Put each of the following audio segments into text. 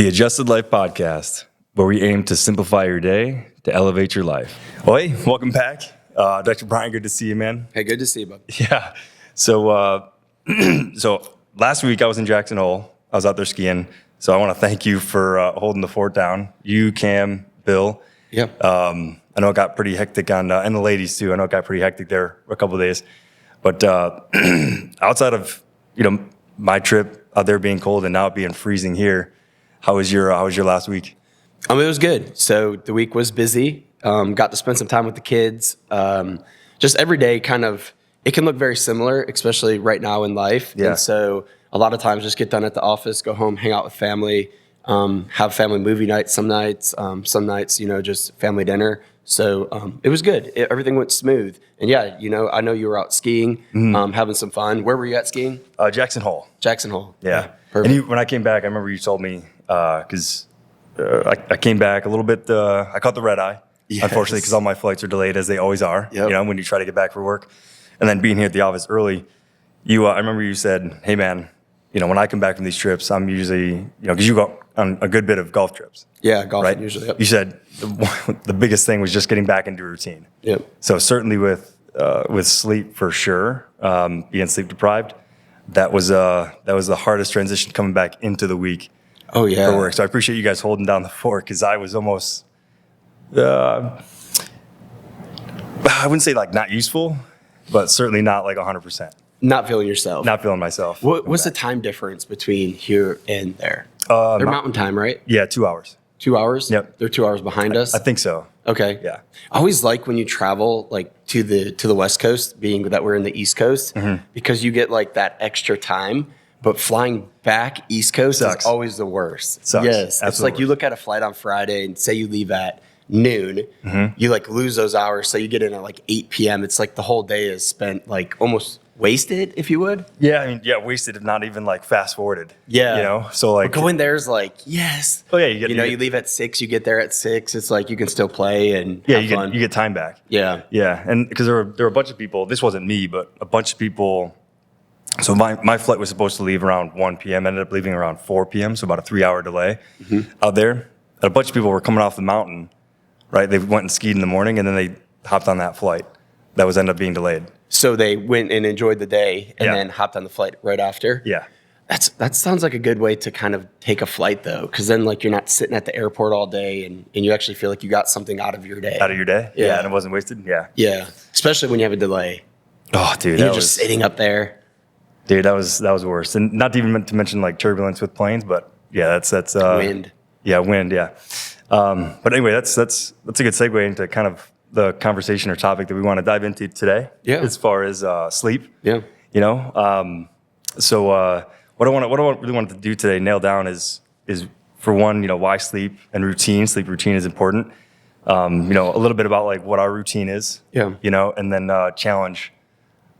The Adjusted Life Podcast, where we aim to simplify your day to elevate your life. Well, hey, welcome back. Dr. Bryan, good to see you, man. Hey, good to see you, bud. Yeah. So last week I was in Jackson Hole. I was out there skiing. So I want to thank you for holding the fort down. You, Cam, Bill. Yep. I know it got pretty hectic and the ladies too. I know it got pretty hectic there for a couple of days. But outside of, my trip out there being cold and now it being freezing here, how was your last week? It was good. So the week was busy. Got to spend some time with the kids. Just every day it can look very similar, especially right now in life. Yeah. And so a lot of times just get done at the office, go home, hang out with family, have family movie nights some nights, just family dinner. So it was good. Everything went smooth. And yeah, I know you were out skiing, having some fun. Where were you at skiing? Jackson Hole. Jackson Hole. Yeah. Perfect. And when I came back, I remember you told me, because I came back a little bit, I caught the red eye, unfortunately, because all my flights are delayed as they always are, when you try to get back for work. And then being here at the office early, I remember you said, hey man, when I come back from these trips, I'm usually, because you go on a good bit of golf trips. Yeah, golf right? usually. Yep. You said the biggest thing was just getting back into routine. Yep. So certainly with sleep for sure, being sleep deprived, that was the hardest transition coming back into the week. Oh yeah. For work. So I appreciate you guys holding down the fort because I was almost, I wouldn't say like not useful, but certainly not like 100%. Not feeling yourself. Not feeling myself. What's the time difference between here and there? They're mountain time, right? Yeah, 2 hours. 2 hours? Yep. They're 2 hours behind us? I think so. Okay. Yeah. I always like when you travel like to the West Coast, being that we're in the East Coast, because you get like that extra time. But flying back East Coast Sucks. is always the worst. Sucks. Yes. Absolutely. It's like you look at a flight on Friday and say you leave at noon, you like lose those hours. So you get in at like 8 p.m. It's like the whole day is spent like almost wasted, if you would. Yeah, wasted if not even like fast forwarded. Yeah. So like but going there is like, yes. Oh yeah, you leave at 6, you get there at 6. It's like you can still play and yeah, have fun. you get time back. Yeah. Yeah, and because there were a bunch of people. This wasn't me, but a bunch of people. So my flight was supposed to leave around 1 p.m. Ended up leaving around 4 p.m. So about a 3-hour delay out there. And a bunch of people were coming off the mountain, right? They went and skied in the morning, and then they hopped on that flight that was ended up being delayed. So they went and enjoyed the day and then hopped on the flight right after? Yeah. That sounds like a good way to kind of take a flight, though, because then like you're not sitting at the airport all day and you actually feel like you got something out of your day. Out of your day? Yeah. And it wasn't wasted? Yeah. Yeah, especially when you have a delay. Oh, dude. You're just sitting up there. Dude, that was worse. And not even to mention like turbulence with planes, but yeah, that's Wind. Yeah, wind, yeah. But anyway, that's a good segue into kind of the conversation or topic that we want to dive into today. Yeah. As far as sleep. Yeah. So what I really wanted to do today, nail down is for one, why sleep and routine. Sleep routine is important. A little bit about like what our routine is. Yeah. And then challenge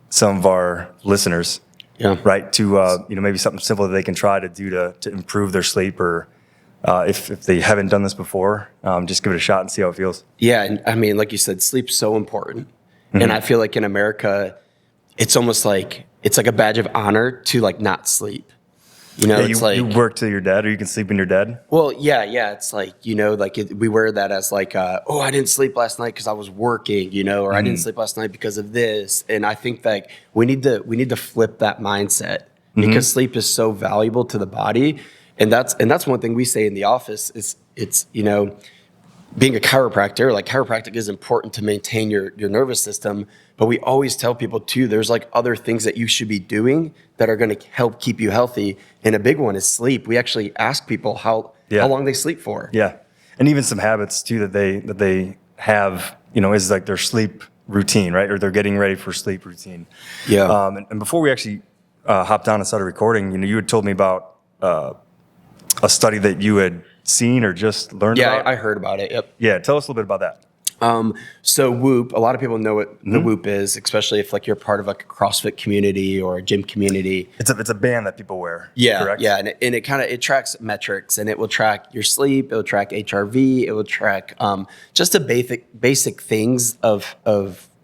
some of our listeners. Yeah. Right. To maybe something simple that they can try to do to improve their sleep, or if they haven't done this before, just give it a shot and see how it feels. Yeah, and I mean, like you said, sleep's so important, and I feel like in America, it's almost like it's like a badge of honor to like not sleep. It's like you work till you're dead, or you can sleep when you're dead. Well, yeah, it's like we wear that as like, I didn't sleep last night because I was working, or I didn't sleep last night because of this, and I think that we need to flip that mindset because sleep is so valuable to the body, and that's one thing we say in the office is it's being a chiropractor, like chiropractic is important to maintain your nervous system, but we always tell people too, there's like other things that you should be doing that are going to help keep you healthy. And a big one is sleep. We actually ask people how long they sleep for. Yeah. And even some habits too that they have, is like their sleep routine, right? Or they're getting ready for sleep routine. Yeah. And before we actually hopped on and started recording, you had told me about a study that you had seen or just learned about? Yeah, I heard about it. Yep. Yeah, tell us a little bit about that. So Whoop, a lot of people know what the Whoop is, especially if like you're part of like a CrossFit community or a gym community. It's a band that people wear. Yeah, correct? yeah, and it tracks metrics, and it will track your sleep, it will track HRV, it will track just the basic things of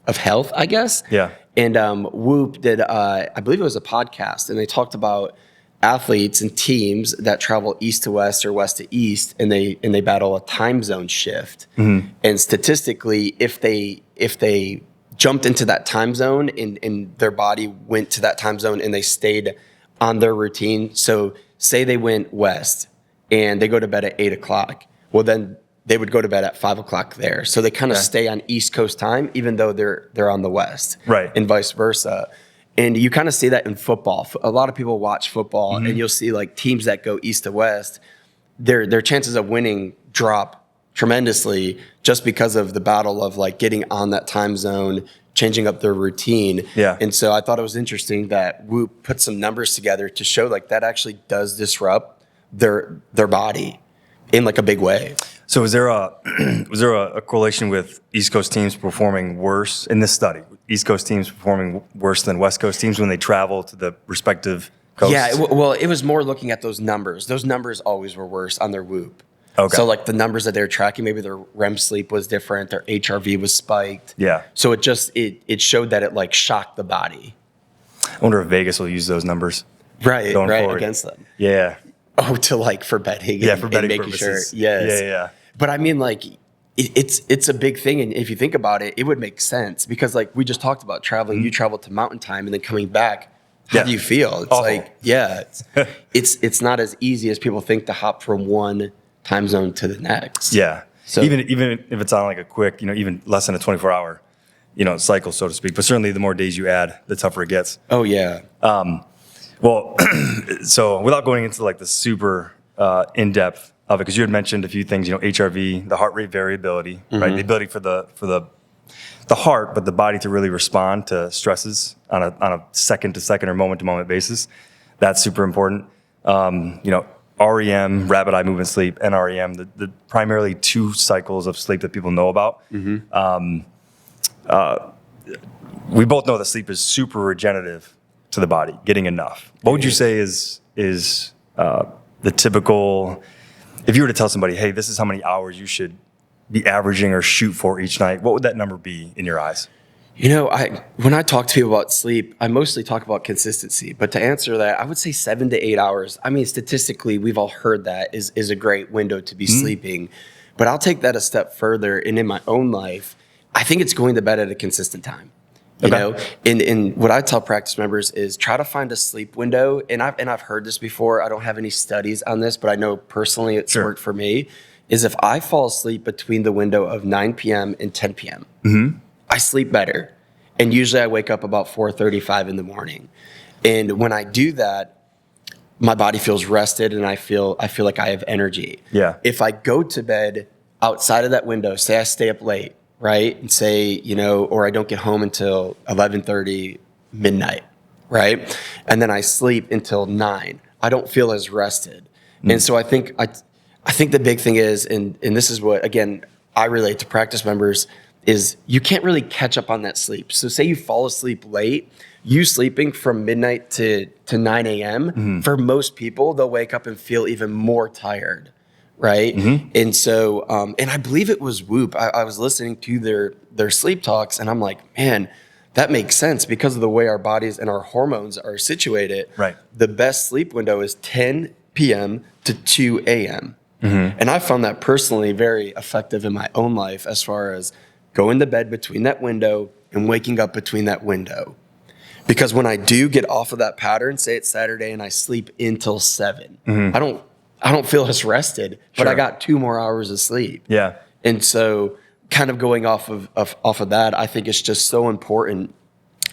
health, I guess. Yeah. And Whoop did, I believe it was a podcast, and they talked about athletes and teams that travel east to west or west to east, and they battle a time zone shift. And statistically, if they jumped into that time zone and their body went to that time zone and they stayed on their routine. So say they went west and they go to bed at 8 o'clock. Well, then they would go to bed at 5 o'clock there. So they kind of stay on East Coast time, even though they're on the West, right? And vice versa. And you kind of see that in football. A lot of people watch football, and you'll see like teams that go east to west, their chances of winning drop tremendously just because of the battle of like getting on that time zone, changing up their routine. Yeah. And so I thought it was interesting that Whoop put some numbers together to show like that actually does disrupt their body in like a big way. So was there a correlation with East Coast teams performing worse in this study? East Coast teams performing worse than West Coast teams when they travel to the respective coasts? Yeah, well, it was more looking at those numbers. Those numbers always were worse on their Whoop. Okay. So like the numbers that they're tracking, maybe their REM sleep was different, their HRV was spiked. Yeah. So it showed that it like shocked the body. I wonder if Vegas will use those numbers. Right forward. against them. Yeah. Oh, to like for betting. Yeah, and, for betting and making purposes. Sure. Yes. Yeah. But I mean, like, it's a big thing, and if you think about it, it would make sense because, like, we just talked about traveling. You travel to mountain time, and then coming back. How do you feel? It's like, it's not as easy as people think to hop from one time zone to the next. Yeah. So even if it's on like a quick, even less than a 24-hour, cycle, so to speak. But certainly, the more days you add, the tougher it gets. Oh yeah. Well, so without going into like the super in depth of it, because you had mentioned a few things, HRV, the heart rate variability, right? The ability for the heart, but the body to really respond to stresses on a second to second or moment to moment basis. That's super important. REM, rapid eye movement sleep, and REM, the primarily two cycles of sleep that people know about. We both know that sleep is super regenerative to the body, getting enough. What would you say is the typical, if you were to tell somebody, hey, this is how many hours you should be averaging or shoot for each night, what would that number be in your eyes? When I talk to people about sleep, I mostly talk about consistency. But to answer that, I would say 7 to 8 hours. I mean, statistically, we've all heard that is a great window to be sleeping. But I'll take that a step further. And in my own life, I think it's going to bed at a consistent time. You know, and what I tell practice members is try to find a sleep window. And I've heard this before. I don't have any studies on this, but I know personally it's worked for me. Is if I fall asleep between the window of 9 p.m. and 10 p.m., I sleep better. And usually I wake up about 4:35 in the morning. And when I do that, my body feels rested and I feel like I have energy. Yeah. If I go to bed outside of that window, say I stay up late, right? And say, or I don't get home until 11:30, midnight, right? And then I sleep until 9. I don't feel as rested. And so I think the big thing is, and this is what, again, I relate to practice members, is you can't really catch up on that sleep. So say you fall asleep late, you sleeping from midnight to 9 a.m., for most people, they'll wake up and feel even more tired, right? And so, and I believe it was Whoop. I was listening to their sleep talks, and I'm like, man, that makes sense because of the way our bodies and our hormones are situated. Right. The best sleep window is 10 p.m. to 2 a.m. And I found that personally very effective in my own life as far as going to bed between that window and waking up between that window. Because when I do get off of that pattern, say it's Saturday and I sleep until 7, I don't feel as rested, but I got 2 more hours of sleep. Yeah. And so kind of going off of that, I think it's just so important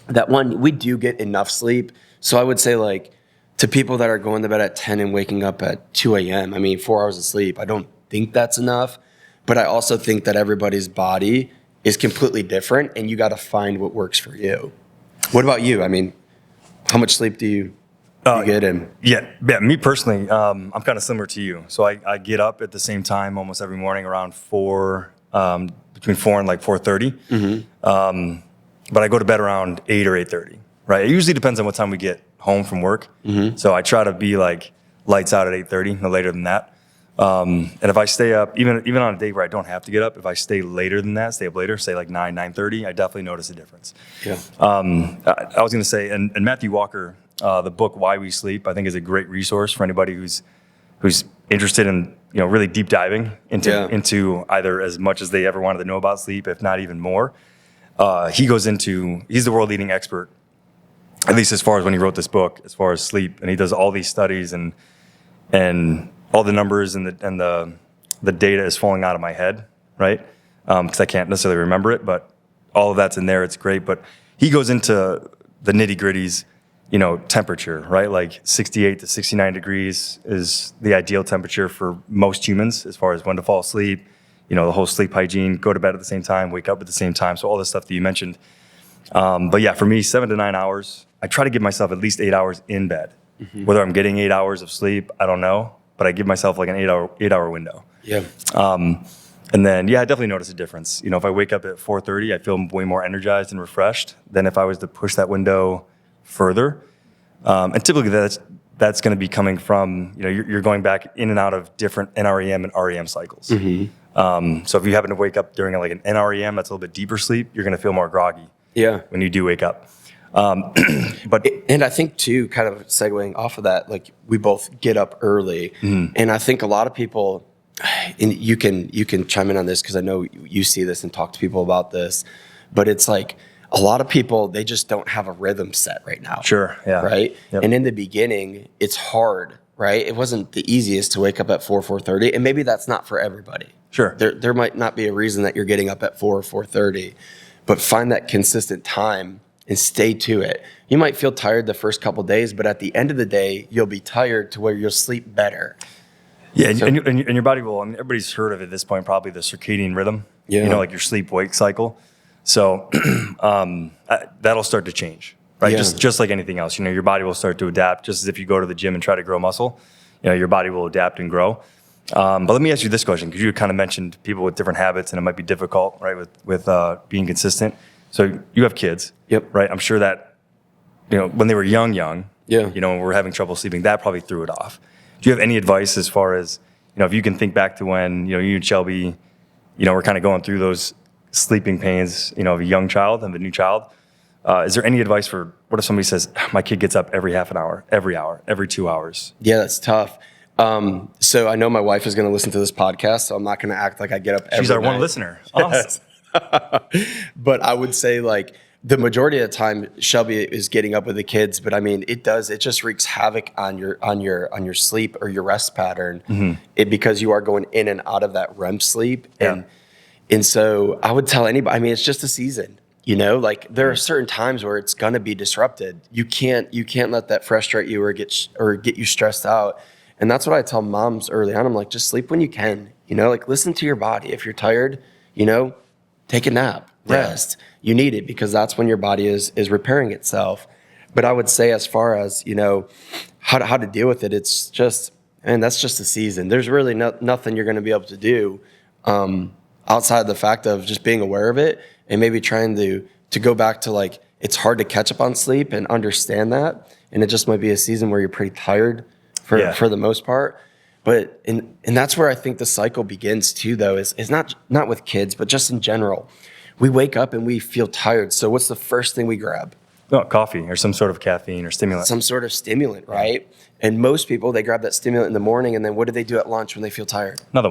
that one, we do get enough sleep. So I would say like to people that are going to bed at 10 and waking up at 2 a.m., I mean, 4 hours of sleep, I don't think that's enough. But I also think that everybody's body is completely different and you got to find what works for you. What about you? I mean, how much sleep do you get in? Yeah, me personally, I'm kind of similar to you. So I get up at the same time almost every morning around 4, between 4 and like 4:30. But I go to bed around 8 or 8:30, right? It usually depends on what time we get home from work. So I try to be like lights out at 8:30, no later than that. And if I stay up, even on a day where I don't have to get up, if I stay later than that, stay up later, say like 9:30, I definitely notice a difference. Yeah. I was going to say, and Matthew Walker The book Why We Sleep, I think, is a great resource for anybody who's interested in really deep diving into either as much as they ever wanted to know about sleep, if not even more. He's the world leading expert, at least as far as when he wrote this book, as far as sleep, and he does all these studies and all the numbers and the data is falling out of my head, right? Because I can't necessarily remember it, but all of that's in there. It's great, but he goes into the nitty gritties, temperature, right? Like 68 to 69 degrees is the ideal temperature for most humans as far as when to fall asleep, the whole sleep hygiene, go to bed at the same time, wake up at the same time. So all the stuff that you mentioned. But yeah, for me, 7 to 9 hours, I try to give myself at least 8 hours in bed. Mm-hmm. Whether I'm getting 8 hours of sleep, I don't know, but I give myself like an 8 hour window. Yeah. And then, I definitely notice a difference. If I wake up at 4:30, I feel way more energized and refreshed than if I was to push that window further. And typically that's going to be coming from, you're going back in and out of different NREM and REM cycles. Mm-hmm. So if you happen to wake up during like an NREM, that's a little bit deeper sleep, you're going to feel more groggy when you do wake up. And I think too, kind of segueing off of that, like we both get up early, and I think a lot of people, and you can chime in on this because I know you see this and talk to people about this, but it's like a lot of people, they just don't have a rhythm set right now. Sure. Yeah. Right. Yep. And in the beginning, it's hard, right? It wasn't the easiest to wake up at 4:30, and maybe that's not for everybody. Sure. There might not be a reason that you're getting up at 4:30, but find that consistent time and stay to it. You might feel tired the first couple of days, but at the end of the day, you'll be tired to where you'll sleep better. Yeah, and your body will, everybody's heard of it at this point, probably the circadian rhythm, like your sleep-wake cycle. So that'll start to change, right? Yeah. Just like anything else, your body will start to adapt, just as if you go to the gym and try to grow muscle, your body will adapt and grow. But let me ask you this question, because you kind of mentioned people with different habits, and it might be difficult, right, with being consistent. So you have kids, right? I'm sure that, when they were young, when we're having trouble sleeping, that probably threw it off. Do you have any advice as far as, if you can think back to when, you and Shelby, were kind of going through those sleeping pains, of a young child and a new child? Is there any advice for, what if somebody says, my kid gets up every half an hour, every 2 hours? Yeah, that's tough. So I know my wife is going to listen to this podcast, so I'm not going to act like I get up every She's our night. one listener. Awesome. But I would say like the majority of the time Shelby is getting up with the kids, but it just wreaks havoc on your sleep or your rest pattern, because you are going in and out of that REM sleep. And so I would tell anybody, it's just a season, like there are certain times where it's going to be disrupted. You can't let that frustrate you or get you stressed out. And that's what I tell moms early on. I'm like, just sleep when you can, like listen to your body. If you're tired, take a nap, rest. You need it because that's when your body is repairing itself. But I would say as far as, how to deal with it, it's just, that's just a season. There's really nothing you're going to be able to do outside of the fact of just being aware of it and maybe trying to go back to like, it's hard to catch up on sleep and understand that. And it just might be a season where you're pretty tired for the most part. But and that's where I think the cycle begins too, though, is not with kids, but just in general. We wake up and we feel tired. So what's the first thing we grab? Oh, coffee or some sort of caffeine or stimulant. Some sort of stimulant, right? And most people, they grab that stimulant in the morning, and then what do they do at lunch when they feel tired? Another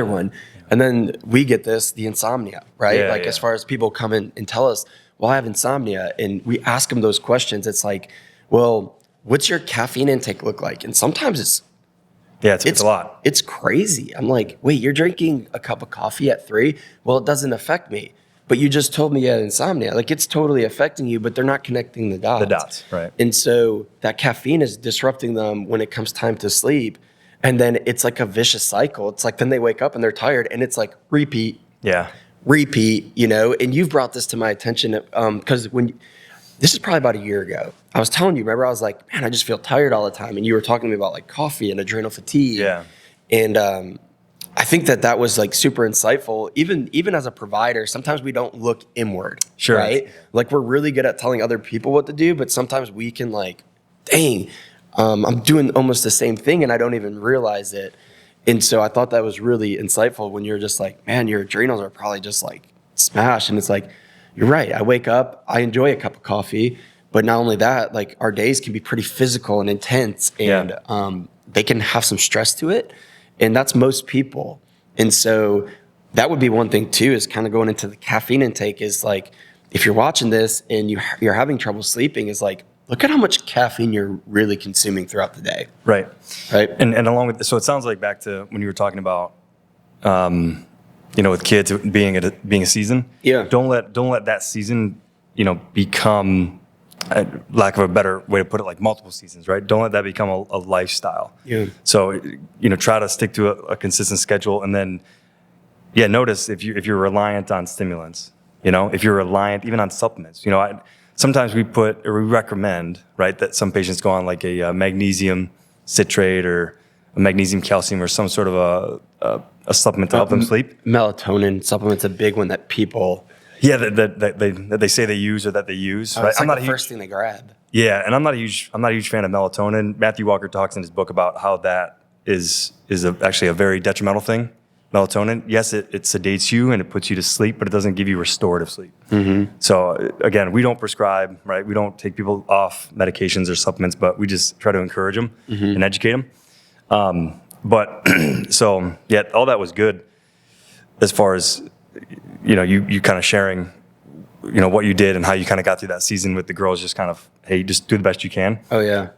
one. And then we get the insomnia, right? As far as people come in and tell us, well, I have insomnia. And we ask them those questions. It's like, well, what's your caffeine intake look like? And sometimes it's a lot. It's crazy. I'm like, wait, you're drinking a cup of coffee at 3? Well, it doesn't affect me. But you just told me you had insomnia. Like, it's totally affecting you, but they're not connecting the dots. Right. And so that caffeine is disrupting them when it comes time to sleep. And then it's like a vicious cycle. It's like then they wake up and they're tired, and it's like repeat. Yeah. Repeat, And you've brought this to my attention because this is probably about a year ago. I was telling you, remember, I was like, man, I just feel tired all the time. And you were talking to me about like coffee and adrenal fatigue. Yeah. And I think that was like super insightful. Even as a provider, sometimes we don't look inward. Sure. Right? Like we're really good at telling other people what to do, but sometimes we can like, dang, I'm doing almost the same thing and I don't even realize it. And so I thought that was really insightful when you're just like, man, your adrenals are probably just like smashed. And it's like, you're right. I wake up, I enjoy a cup of coffee, But not only that, like our days can be pretty physical and intense, and they can have some stress to it. And that's most people. And so that would be one thing too, is kind of going into the caffeine intake is like, if you're watching this and you're having trouble sleeping, is like, look at how much caffeine you're really consuming throughout the day. Right. Right. And along with, so it sounds like back to when you were talking about, with kids being a season. Yeah. Don't let that season, become, lack of a better way to put it, like multiple seasons, right? Don't let that become a lifestyle. Yeah. So, try to stick to a consistent schedule, and then, notice if you're reliant on stimulants, if you're reliant even on supplements, sometimes we recommend, right, that some patients go on like a magnesium citrate or a magnesium calcium or some sort of a supplement to help them sleep. Melatonin supplement's a big one that people. Yeah, that they say they use or that they use. Oh, right? it's like the first thing they grab. Yeah, and I'm not a huge fan of melatonin. Matthew Walker talks in his book about how that is actually a very detrimental thing. Melatonin, yes, it sedates you and it puts you to sleep, but it doesn't give you restorative sleep. Mm-hmm. So again, we don't prescribe, right? We don't take people off medications or supplements, but we just try to encourage them and educate them. But so yeah, all that was good as far as, you kind of sharing, what you did and how you kind of got through that season with the girls, just kind of, hey, just do the best you can. Oh yeah.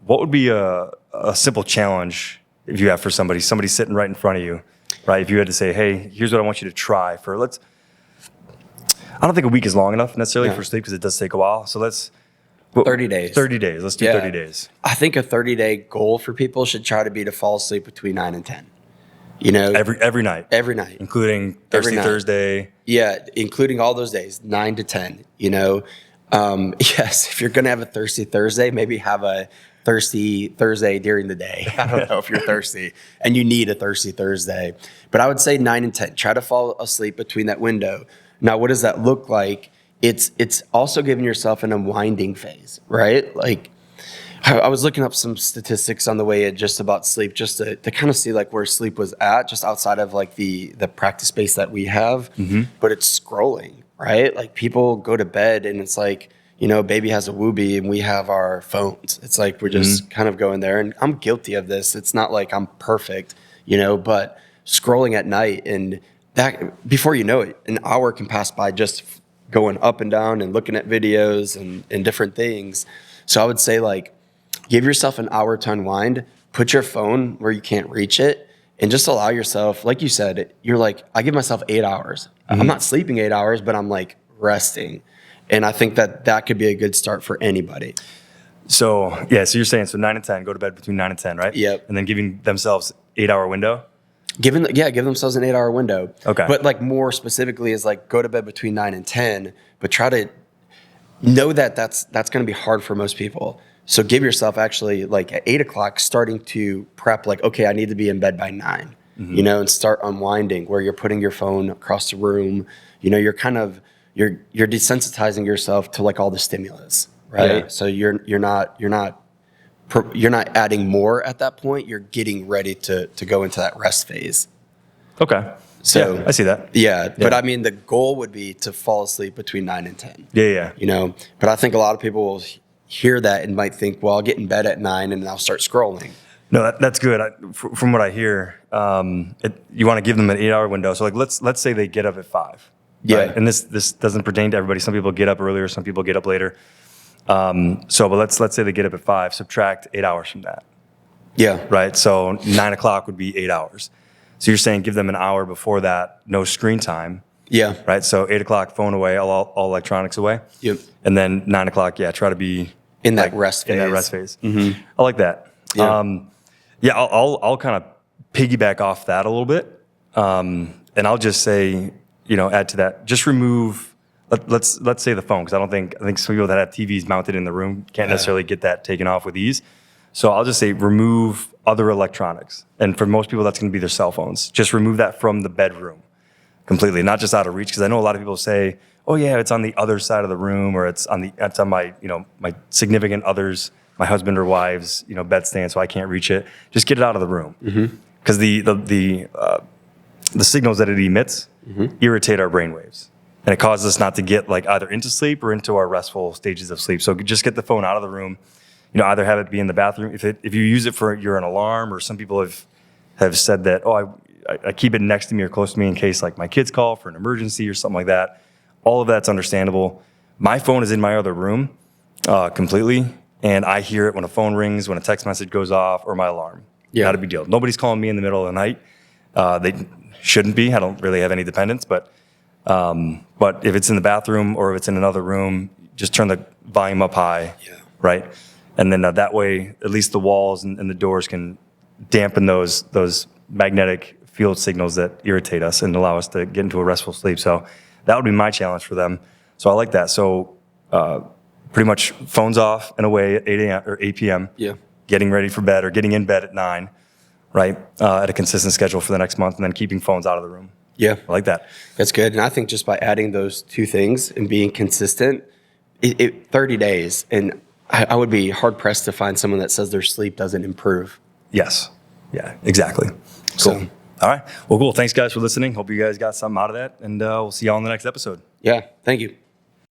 What would be a simple challenge if you have for somebody sitting right in front of you, right? If you had to say, hey, here's what I want you to try for, I don't think a week is long enough necessarily for sleep because it does take a while. So 30 days. 30 days. Let's do 30 days. I think a 30-day goal for people should try to be to fall asleep between 9 and 10. Every night. Every night. Including Thursday. Yeah, including all those days, 9 to 10, Yes, if you're going to have a thirsty Thursday, maybe have a thirsty Thursday during the day. I don't know if you're thirsty and you need a thirsty Thursday. But I would say 9 and 10. Try to fall asleep between that window. Now, what does that look like? It's also giving yourself an unwinding phase, right? Like I was looking up some statistics on the way in just about sleep, just to kind of see like where sleep was at, just outside of like the practice space that we have. Mm-hmm. But it's scrolling, right? Like people go to bed and it's like, baby has a Whoobie and we have our phones. It's like we're just kind of going there, and I'm guilty of this. It's not like I'm perfect, but scrolling at night, and that before you know it, an hour can pass by just going up and down and looking at videos and different things. So I would say like, give yourself an hour to unwind, put your phone where you can't reach it, and just allow yourself, like you said, you're like, I give myself 8 hours. Mm-hmm. I'm not sleeping 8 hours, but I'm like resting. And I think that could be a good start for anybody. So you're saying, 9 and 10, go to bed between 9 and 10, right? Yep. And then giving themselves 8-hour window? Give themselves an 8-hour window. Okay. But like more specifically is like go to bed between 9 and 10, but try to know that that's going to be hard for most people. So give yourself actually like at 8 o'clock starting to prep like, okay, I need to be in bed by 9, and start unwinding where you're putting your phone across the room. You're kind of, you're desensitizing yourself to like all the stimulus, right? Yeah. So you're not adding more at that point. You're getting ready to go into that rest phase. Okay. So yeah, I see that. Yeah. But I mean, the goal would be to fall asleep between 9 and 10. Yeah. But I think a lot of people will hear that and might think, well, I'll get in bed at 9 and I'll start scrolling. No, that's good. From what I hear, you want to give them an 8-hour window. So like, let's say they get up at 5. Yeah. Right? And this doesn't pertain to everybody. Some people get up earlier. Some people get up later. But let's say they get up at 5, subtract 8 hours from that. Yeah. Right. So 9 o'clock would be 8 hours. So you're saying give them an hour before that, no screen time. Yeah. Right. So 8 o'clock, phone away, all electronics away. Yep. And then 9 o'clock, try to be in that rest phase. In that rest phase. Mm-hmm. I like that. Yeah. I'll kind of piggyback off that a little bit. And I'll just say, add to that, just remove, let's say the phone, because I think some people that have TVs mounted in the room can't necessarily get that taken off with ease. So I'll just say remove other electronics. And for most people, that's going to be their cell phones. Just remove that from the bedroom completely, not just out of reach. Because I know a lot of people say, oh yeah, it's on the other side of the room, or it's on my, my significant other's, my husband or wife's, bedstand, so I can't reach it. Just get it out of the room. Because the signals that it emits irritate our brain waves. And it causes us not to get like either into sleep or into our restful stages of sleep. So just get the phone out of the room. Either have it be in the bathroom. If you use it for an alarm, or some people have said that, I keep it next to me or close to me in case like my kids call for an emergency or something like that. All of that's understandable. My phone is in my other room completely, and I hear it when a phone rings, when a text message goes off, or my alarm. Yeah. Not a big deal. Nobody's calling me in the middle of the night. They shouldn't be. I don't really have any dependents, but if it's in the bathroom or if it's in another room, just turn the volume up high, right? And then that way, at least the walls and the doors can dampen those magnetic field signals that irritate us and allow us to get into a restful sleep. So that would be my challenge for them. So I like that. So pretty much phones off and away at 8 a.m. or 8 p.m. Yeah. Getting ready for bed or getting in bed at 9, right? At a consistent schedule for the next month, and then keeping phones out of the room. Yeah. I like that. That's good. And I think just by adding those two things and being consistent, 30 days, and I would be hard pressed to find someone that says their sleep doesn't improve. Yes. Yeah, exactly. Cool. So, all right. Well, cool. Thanks, guys, for listening. Hope you guys got something out of that, and we'll see y'all in the next episode. Yeah. Thank you.